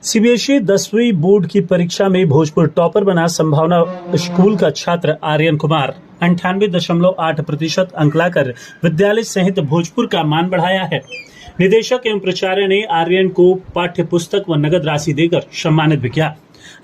CBSE 10वीं board की परीक्षा में भोजपुर टॉपर बना संभावना स्कूल का छात्र आर्यन कुमार 98.8% अंक लाकर विद्यालय सहित भोजपुर का मान बढ़ाया है। निदेशक एवं प्राचार्य ने आर्यन को पाठ्य पुस्तक व नगद राशि देकर सम्मानित भी किया।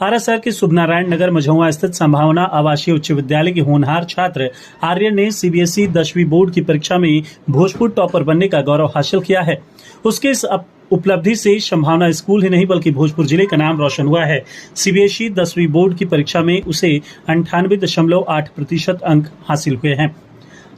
आरा शहर के शुभनारायण नगर मझौआ स्थित संभावना आवासीय उच्च विद्यालय के होनहार छात्र आर्यन ने सीबीएसई 10वीं बोर्ड की परीक्षा में भोजपुर टॉपर बनने का गौरव हासिल किया है। उसके इस उपलब्धि से संभावना स्कूल ही नहीं बल्कि भोजपुर जिले का नाम रोशन हुआ है। सीबीएसई 10वीं बोर्ड की परीक्षा में उसे 98.8% अंक हासिल हुए हैं।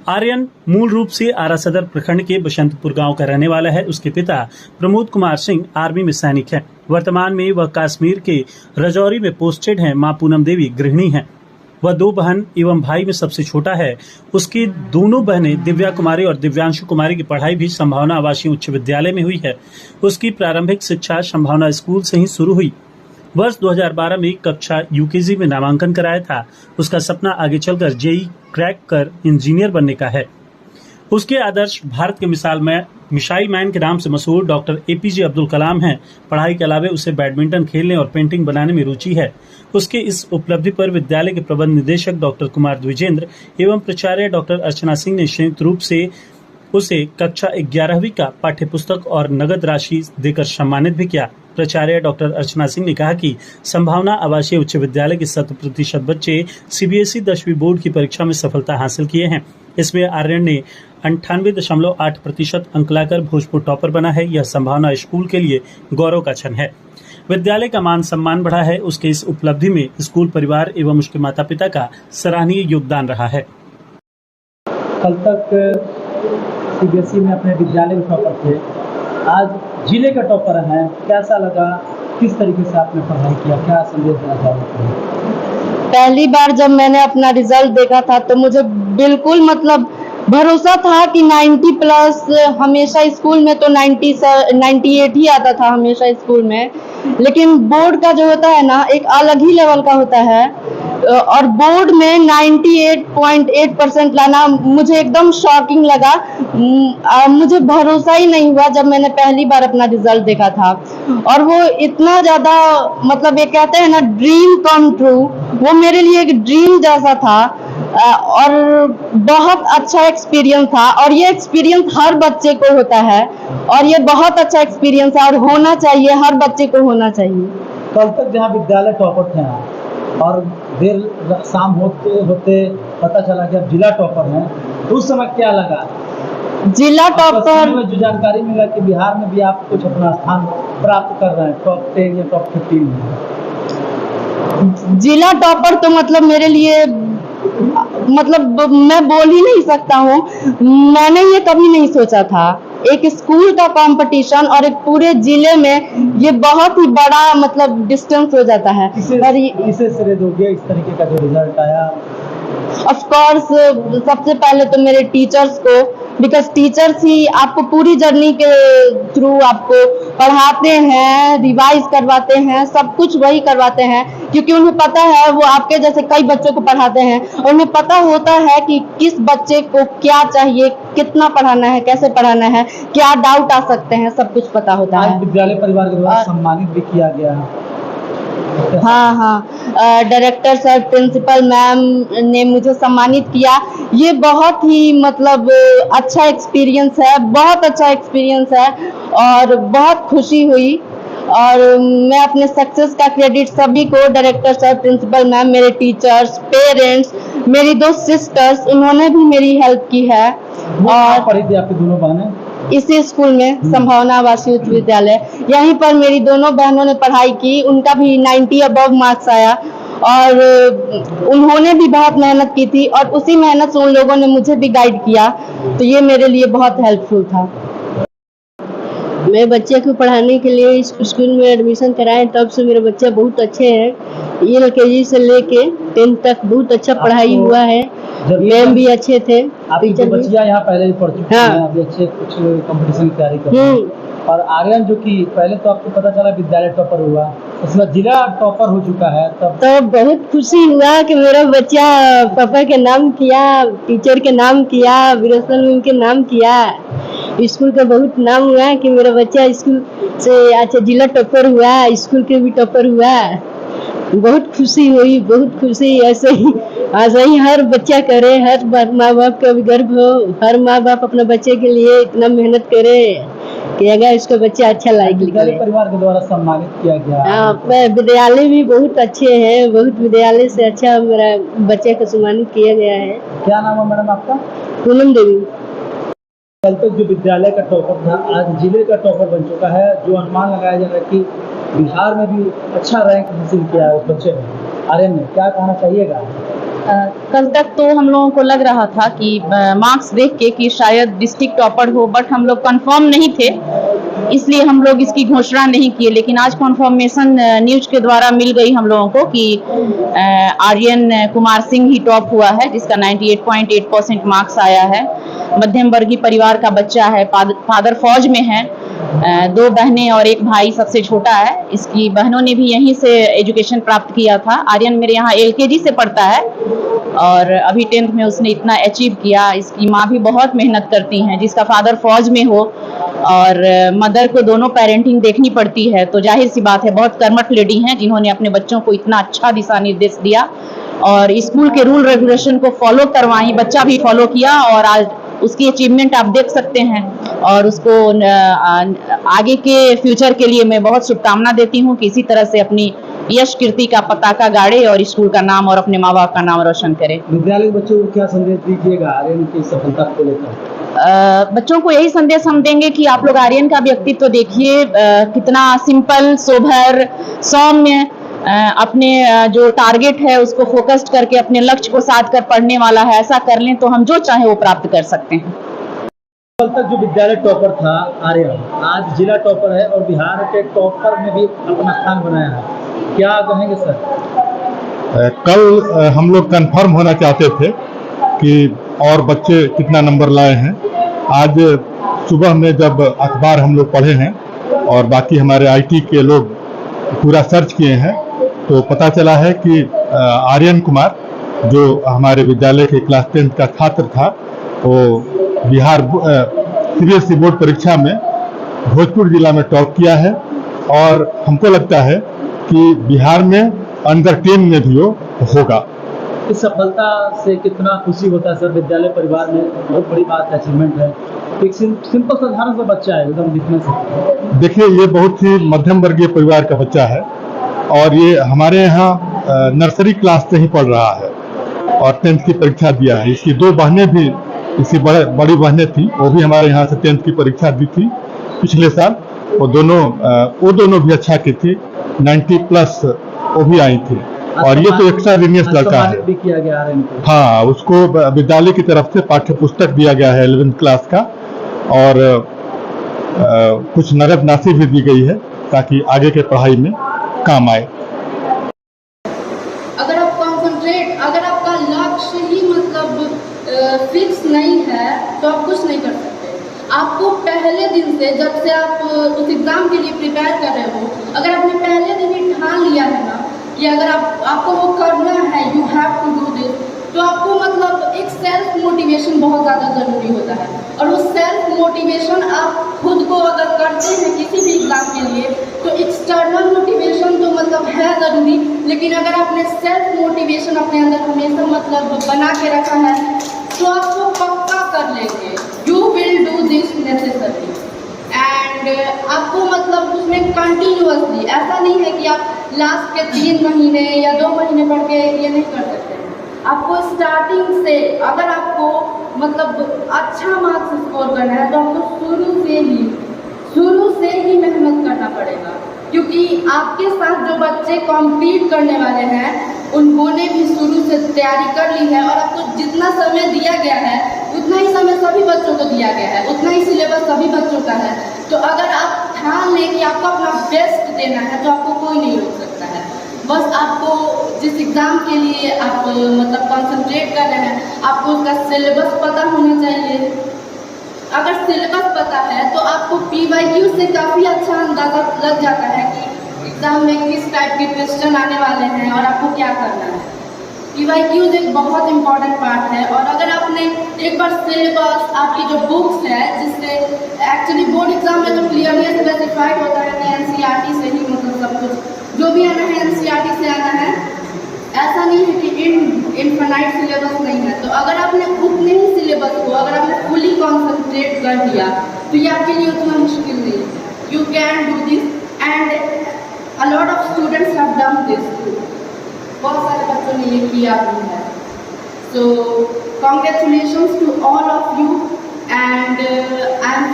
आर्यन मूल रूप से आरा सदर प्रखंड के बसंतपुर गांव का रहने वाला है। उसके पिता प्रमोद कुमार सिंह आर्मी में सैनिक हैं। वर्तमान में वह कश्मीर के राजौरी में पोस्टेड हैं। मां पूनम देवी गृहिणी हैं। वह 2 बहन एवं भाई में सबसे छोटा है। उसकी दोनों बहनें दिव्या कुमारी और दिव्यांशु कुमारी की पढ़ाई भी संभावना आवासीय उच्च विद्यालय में हुई है। उसकी प्रारंभिक शिक्षा संभावना स्कूल से ही शुरू हुई। वर्ष 2012 में कक्षा यूकेजी में नामांकन कराया था। उसका सपना आगे चलकर जेईई क्रैक कर इंजीनियर बनने का है। उसके आदर्श भारत के मिसाइल मैन के नाम से मशहूर डॉक्टर एपीजे अब्दुल कलाम हैं। पढ़ाई के अलावे उसे बैडमिंटन खेलने और पेंटिंग बनाने में रुचि है। उसके इस उपलब्धि पर विद्यालय के प्रबंध निदेशक डॉक्टर कुमार द्विजेंद्र एवं प्राचार्य डॉक्टर अर्चना सिंह ने संयुक्त रूप से उसे कक्षा 11वीं का पाठ्य पुस्तक और नगद राशि देकर सम्मानित भी किया। प्राचार्य डॉक्टर अर्चना सिंह ने कहा कि संभावना आवासीय उच्च विद्यालय के 100% बच्चे सीबीएसई 10वीं बोर्ड की परीक्षा में सफलता हासिल किए हैं। इसमें आर्यन ने 98.8% अंक लाकर भोजपुर टॉपर बना है। यह संभावना स्कूल के लिए गौरव का क्षण है। विद्यालय का मान सम्मान बढ़ा है। उसके इस उपलब्धि में स्कूल परिवार एवं उसके माता पिता का सराहनीय योगदान रहा है। कल तक सीबीएसई में अपने विद्यालय में टॉपर थे, आज जिले का टॉपर हैं। कैसा लगा, किस तरीके से आपने पढ़ाई किया, क्या संदेश देना चाहते हैं? पहली बार जब मैंने अपना रिजल्ट देखा था तो मुझे बिल्कुल भरोसा था कि 90 प्लस हमेशा स्कूल में तो 98 ही आता था हमेशा स्कूल में, लेकिन बोर्ड का जो होता है ना एक अलग ही लेवल का होता है और बोर्ड में 98.8% लाना मुझे एकदम शॉकिंग लगा। मुझे भरोसा ही नहीं हुआ जब मैंने पहली बार अपना रिजल्ट देखा था और वो इतना ज्यादा ये कहते हैं ना ड्रीम कम ट्रू, वो मेरे लिए एक ड्रीम जैसा था और बहुत अच्छा एक्सपीरियंस था और ये एक्सपीरियंस हर बच्चे को होता है और ये बहुत अच्छा एक्सपीरियंस है और होना चाहिए, हर बच्चे को होना चाहिए। कल तक जहाँ विद्यालय टॉपर थे और देर शाम होते होते पता चला कि अब जिला टॉपर हैं, तो उस समय क्या लगा? जिला टॉपर में जो जानकारी मिला कि बिहार में भी आप कुछ अपना स्थान प्राप्त कर रहे हैं, टॉप 10 या टॉप 15 में। जिला टॉपर तो मेरे लिए मैं बोल ही नहीं सकता हूँ। मैंने ये कभी नहीं सोचा था। एक स्कूल का कंपटीशन और एक पूरे जिले में ये बहुत ही बड़ा डिस्टेंस हो जाता है। इसे श्रेय दोगे इस तरीके का जो रिजल्ट आया? ऑफ कोर्स सबसे पहले तो मेरे टीचर्स को, बिकॉज टीचर्स ही आपको पूरी जर्नी के थ्रू आपको पढ़ाते हैं, रिवाइज करवाते हैं, सब कुछ वही करवाते हैं क्योंकि उन्हें पता है वो आपके जैसे कई बच्चों को पढ़ाते हैं और उन्हें पता होता है कि किस बच्चे को क्या चाहिए, कितना पढ़ाना है, कैसे पढ़ाना है, क्या डाउट आ सकते हैं, सब कुछ पता होता है। विद्यालय परिवार के द्वारा सम्मानित भी किया गया है। हाँ, डायरेक्टर सर, प्रिंसिपल मैम ने मुझे सम्मानित किया। ये बहुत ही अच्छा एक्सपीरियंस है, बहुत अच्छा एक्सपीरियंस है और बहुत खुशी हुई और मैं अपने सक्सेस का क्रेडिट सभी को, डायरेक्टर सर, प्रिंसिपल मैम, मेरे टीचर्स, पेरेंट्स, मेरी 2 सिस्टर्स, उन्होंने भी मेरी हेल्प की है। और पढ़ी थी आपकी दोनों बहनें इसी स्कूल में संभावना आवासीय उच्च विद्यालय, यहीं पर मेरी दोनों बहनों ने पढ़ाई की। उनका भी 90 अबव मार्क्स आया और उन्होंने भी बहुत मेहनत की थी और उसी मेहनत से उन लोगों ने मुझे भी गाइड किया, तो ये मेरे लिए बहुत हेल्पफुल था। मैं बच्चे को पढ़ाने के लिए इस स्कूल में एडमिशन कराए, तब से मेरे बच्चे बहुत अच्छे हैं। LKG से लेके 10 तक बहुत अच्छा पढ़ाई हुआ है। मैम भी अच्छे थे, टीचर भी। बच्चियां यहाँ पहले भी पढ़ चुकी हैं, अभी अच्छे कुछ कंपटीशन की तैयारी कर रही हैं। और आर्यन जो कि पहले तो आपको पता चला विद्यालय टॉपर हुआ, उसमें जिला टॉपर हो चुका है, तब तो बहुत खुशी हुआ कि मेरा बच्चा पापा के नाम किया, टीचर के नाम किया, विरोचन के नाम किया। स्कूल का बहुत नाम हुआ है कि मेरा बच्चा स्कूल से अच्छा जिला टॉपर हुआ, स्कूल के भी टॉपर हुआ। बहुत खुशी हुई, बहुत खुशी। ऐसे ही हर बच्चा करे, हर माँ बाप का भी गर्व हो, हर माँ बाप अपने बच्चे के लिए इतना मेहनत करे कि अगर उसका बच्चा अच्छा लायक विद्यालय निकले। परिवार के द्वारा सम्मानित किया गया। हाँ, विद्यालय भी बहुत अच्छे हैं, बहुत विद्यालय से अच्छा मेरा बच्चे को सम्मानित किया गया है। क्या नाम है मैडम आपका? पूनम देवी। कल तक जो विद्यालय का टॉपर था आज जिले का टॉपर बन चुका है। जो अनुमान लगाया जा रहा है कि बिहार में भी अच्छा रैंक हासिल किया है उस बच्चे ने। आर्यन ने क्या कहना चाहिएगा? कल तक तो हम लोगों को लग रहा था कि मार्क्स देख के कि शायद डिस्ट्रिक्ट टॉपर हो, बट हम लोग कंफर्म नहीं थे, इसलिए हम लोग इसकी घोषणा नहीं किए। लेकिन आज कंफर्मेशन न्यूज के द्वारा मिल गई हम लोगों को कि आर्यन कुमार सिंह ही टॉप हुआ है, जिसका 98.8% मार्क्स आया है। मध्यम वर्गीय परिवार का बच्चा है, फादर फौज में है, 2 बहनें और 1 भाई सबसे छोटा है। इसकी बहनों ने भी यहीं से एजुकेशन प्राप्त किया था। आर्यन मेरे यहाँ LKG से पढ़ता है और अभी 10th में उसने इतना अचीव किया। इसकी माँ भी बहुत मेहनत करती हैं, जिसका फादर फौज में हो और मदर को दोनों पेरेंटिंग देखनी पड़ती है, तो जाहिर सी बात है बहुत कर्मठ लेडी हैं जिन्होंने अपने बच्चों को इतना अच्छा दिशा निर्देश दिया और स्कूल के रूल रेगुलेशन को फॉलो करवाई। बच्चा भी फॉलो किया और आज उसकी अचीवमेंट आप देख सकते हैं और उसको आगे के फ्यूचर के लिए मैं बहुत शुभकामना देती हूँ कि इसी तरह से अपनी यश कीर्ति का पताका गाड़े और स्कूल का नाम और अपने माँ बाप का नाम रोशन करे। विद्यालय के बच्चों को क्या संदेश दीजिएगा आर्यन की सफलता को लेकर? बच्चों को यही संदेश हम देंगे कि आप लोग आर्यन का व्यक्तित्व देखिए, कितना सिंपल, सोबर, सौम्य, अपने जो टारगेट है उसको फोकस्ड करके अपने लक्ष्य को साध कर पढ़ने वाला है। ऐसा कर लें तो हम जो चाहे वो प्राप्त कर सकते हैं। कल तक जो विद्यालय टॉपर था आर्यन आज जिला टॉपर है और बिहार के टॉपर में भी अपना स्थान बनाया है। क्या कहेंगे सर? कल हम लोग कंफर्म होना चाहते थे कि और बच्चे कितना नंबर लाए हैं। आज सुबह में जब अखबार हम लोग पढ़े हैं और बाकी हमारे IT के लोग पूरा सर्च किए हैं तो पता चला है कि आर्यन कुमार जो हमारे विद्यालय के क्लास 10th का छात्र था वो बिहार CBSE बोर्ड परीक्षा में भोजपुर जिला में टॉप किया है और हमको लगता है कि बिहार में अंडर 10 में भी वो होगा। इस सफलता से कितना खुशी होता है सर? विद्यालय परिवार में बहुत बड़ी बात है, अचीवमेंट है। एक सिंपल साधारण सा बच्चा है एकदम दिखने से। देखिए ये बहुत ही मध्यम वर्गीय परिवार का बच्चा है और ये हमारे यहाँ नर्सरी क्लास से ही पढ़ रहा है और 10th की परीक्षा दिया है। इसकी 2 बहनें भी इसकी बड़ी बहनें थी, वो भी हमारे यहाँ से 10th की परीक्षा दी थी पिछले साल। वो दोनों भी अच्छा की थी, 90+ वो भी आई थी और ये तो एक्स्ट्राऑर्डिनरी लड़का है। भी किया गया है इनको। हाँ, उसको विद्यालय की तरफ से पाठ्य पुस्तक दिया गया है 11th क्लास का और कुछ नगद राशि भी दी गई है ताकि आगे के पढ़ाई में काम आए। अगर आपका लक्ष्य ही मतलब फिक्स नहीं है तो आप कुछ नहीं कर सकते। आपको पहले दिन से जब से आप उस एग्ज़ाम के लिए प्रिपेयर कर रहे हो, अगर आपने पहले दिन ही ठान लिया है ना कि अगर आपको वो करना है, you have to do this, तो आपको मतलब एक सेल्फ मोटिवेशन बहुत ज़्यादा ज़रूरी होता है। और वो सेल्फ मोटिवेशन आप खुद को अगर करते हैं किसी भी एग्ज़ाम के लिए तो एक्सटर्नल मोटिवेशन तो मतलब है ज़रूरी, लेकिन अगर आपने सेल्फ मोटिवेशन अपने अंदर हमेशा मतलब बना के रखा है तो आपको पक्का कर लेंगे। You will do this necessary and आपको मतलब उसमें कंटिन्यूअसली, ऐसा नहीं है कि आप लास्ट के 3 महीने या 2 महीने पढ़ के ये नहीं कर सकते। आपको स्टार्टिंग से अगर आपको मतलब अच्छा मार्क्स स्कोर करना है तो आपको शुरू से ही मेहनत करना पड़ेगा, क्योंकि आपके साथ जो बच्चे कॉम्पीट करने वाले हैं उन्होंने भी शुरू से तैयारी कर ली है और आपको जितना समय दिया गया है उतना ही समय सभी बच्चों को दिया गया है, उतना ही सिलेबस सभी बच्चों का है। तो अगर आप ठान लें कि आपको अपना बेस्ट देना है तो आपको कोई नहीं रोक सकता है। बस आपको जिस एग्ज़ाम के लिए आप मतलब कंसंट्रेट कर रहे हैं आपको उसका सिलेबस पता होना चाहिए। अगर सिलेबस पता है तो आपको PYQ से काफ़ी अच्छा अंदाज़ा लग जाता है कि एग्ज़ाम में किस टाइप के क्वेश्चन आने वाले हैं और आपको क्या करना है। PYQs एक बहुत इम्पॉर्टेंट पार्ट है। और अगर आपने एक बार सिलेबस, आपकी जो बुक्स है, जिससे एक्चुअली बोर्ड एग्जाम में तो क्लियरली स्पेसिफाइड होता है कि NCERT से ही मतलब सब कुछ जो भी आना है NCERT से आना है, ऐसा नहीं है कि इनफाइनाइट सिलेबस नहीं है। तो अगर आपने उतने ही सिलेबस को अगर आपने फुली कॉन्सेंट्रेट कर दिया तो ये आपके लिए उतना मुश्किल नहीं है। You can do this and a lot of students have done this. बहुत सारे बच्चों ने ये किया भी है। So congratulations to all of you and I am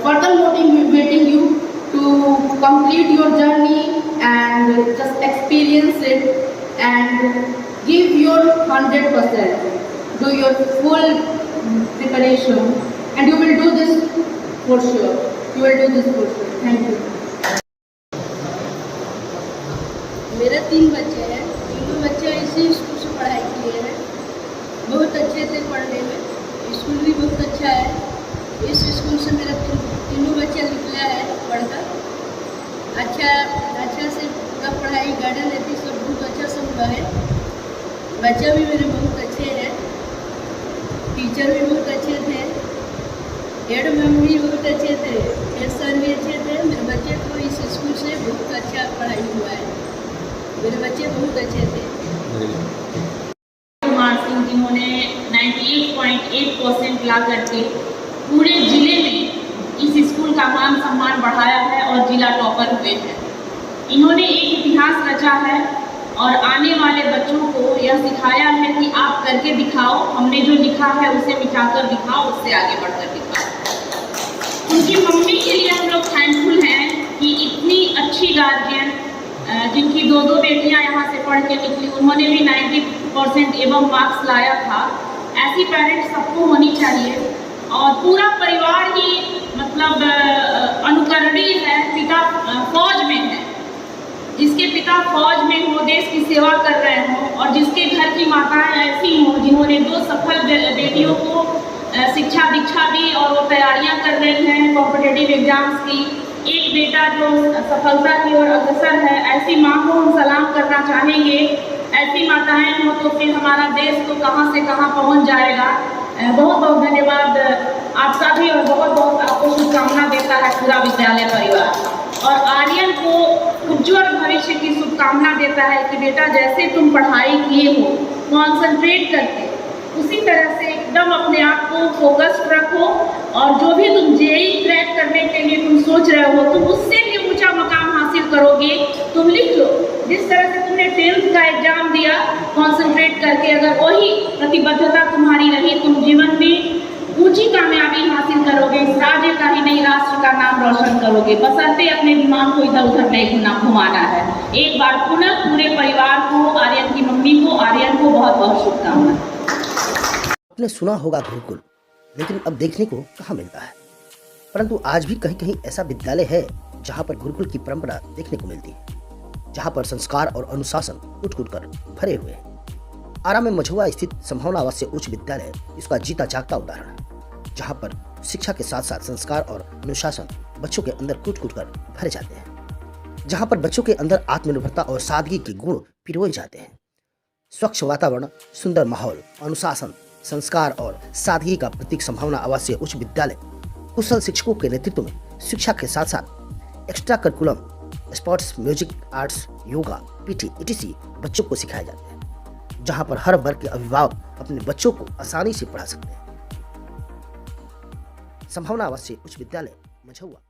further motivating you to complete your journey and just experience it and give your 100%. Do your full preparation and you will do this for sure. You will do this for sure. Thank you. मेरे 3 बच्चे हैं, तीनों बच्चे इसी school से पढ़ाई किए हैं। बहुत अच्छे थे पढ़ने में, स्कूल भी बहुत अच्छा है। इस स्कूल से मेरा तीनों बच्चे निकला है पढ़कर। अच्छा से पूरा पढ़ाई गार्डन रहती सब बहुत अच्छा से हुआ है। बच्चे भी मेरे बहुत अच्छे हैं, टीचर भी बहुत अच्छे थे, हेड मैम भी बहुत अच्छे थे, हेड सर भी अच्छे थे। मेरे बच्चे को इस स्कूल से बहुत अच्छा पढ़ाई हुआ है। मेरे बच्चे बहुत अच्छे थे। कुमार सिंह जिन्होंने 98.8% ला करके पूरे जिले में इस स्कूल का मान सम्मान बढ़ाया है और जिला टॉपर हुए हैं। इन्होंने एक इतिहास रचा है और आने वाले बच्चों को यह सिखाया है कि आप करके दिखाओ, हमने जो लिखा है उसे मिटाकर दिखाओ, उससे आगे बढ़कर दिखाओ। उनकी मम्मी के लिए हम लोग थैंकफुल हैं कि इतनी अच्छी गार्जियन जिनकी 2 बेटियां यहाँ से पढ़ के निकली, उन्होंने भी 90% एवं मार्क्स लाया था। ऐसी पेरेंट्स सबको होनी चाहिए और पूरा परिवार ही मतलब अनुकरणीय है। पिता फौज में है, जिसके पिता फौज में हो, देश की सेवा कर रहे हों और जिसके घर की माताएं ऐसी हों जिन्होंने 2 सफल बेटियों को शिक्षा दीक्षा दी और वो तैयारियां कर रही हैं कॉम्पिटिटिव एग्जाम्स की। एक बेटा जो सफलता की ओर अग्रसर है, ऐसी माँ को हम सलाम करना चाहेंगे। ऐसी माताएं हो तो फिर हमारा देश तो कहाँ से कहाँ पहुँच जाएगा। बहुत बहुत धन्यवाद आपका भी और बहुत बहुत आपको शुभकामना देता है पूरा विद्यालय परिवार। और आर्यन को उज्ज्वल भविष्य की शुभकामना देता है कि बेटा जैसे तुम पढ़ाई किए हो कॉन्सेंट्रेट करके उसी तरह से एकदम अपने आप को फोकस्ड रखो और जो भी तुम जेईई क्रैक करने के लिए तुम सोच रहे हो तुम उससे भी ऊंचा मुकाम हासिल करोगे। तुम लिख लो जिस तरह से तुमने 10th का एग्जाम दिया कॉन्सेंट्रेट करके, अगर वही प्रतिबद्धता तुम्हारी रही तुम जीवन में ऊंची कामयाबी हासिल करोगे। इस राज्य का ही नहीं राष्ट्र का नाम रोशन करोगे। बशर्ते अपने दिमाग को इधर उधर नहीं घुमाना है। एक बार पुनः पूरे परिवार को, आर्यन की मम्मी को, आर्यन को बहुत बहुत शुभकामनाएं। आपने सुना होगा गुरुकुल, लेकिन अब देखने को कहाँ मिलता है। परंतु आज भी कहीं कहीं ऐसा विद्यालय है जहाँ पर गुरुकुल की परंपरा देखने को मिलती है, जहाँ पर संस्कार और अनुशासन कूट कूट कर भरे हुए हैं। आरा में मझुआ स्थित संभावना आवासीय उच्च विद्यालय इसका जीता जागता उदाहरण है, जहाँ पर शिक्षा के साथ साथ संस्कार और अनुशासन बच्चों के अंदर कूट कूट कर भरे जाते हैं, जहाँ पर बच्चों के अंदर आत्मनिर्भरता और सादगी के गुण पिरोए जाते हैं। स्वच्छ वातावरण, सुंदर माहौल, अनुशासन, संस्कार और सादगी का प्रतीक संभावना आवासीय उच्च विद्यालय कुशल शिक्षकों के नेतृत्व में शिक्षा के साथ साथ extra curriculum, sports, music, arts, yoga, PT etc बच्चों को सिखाए जाते हैं, जहां पर हर वर्ग के अभिभावक अपने बच्चों को आसानी से पढ़ा सकते हैं। संभावना आवासीय उच्च विद्यालय मझुआ।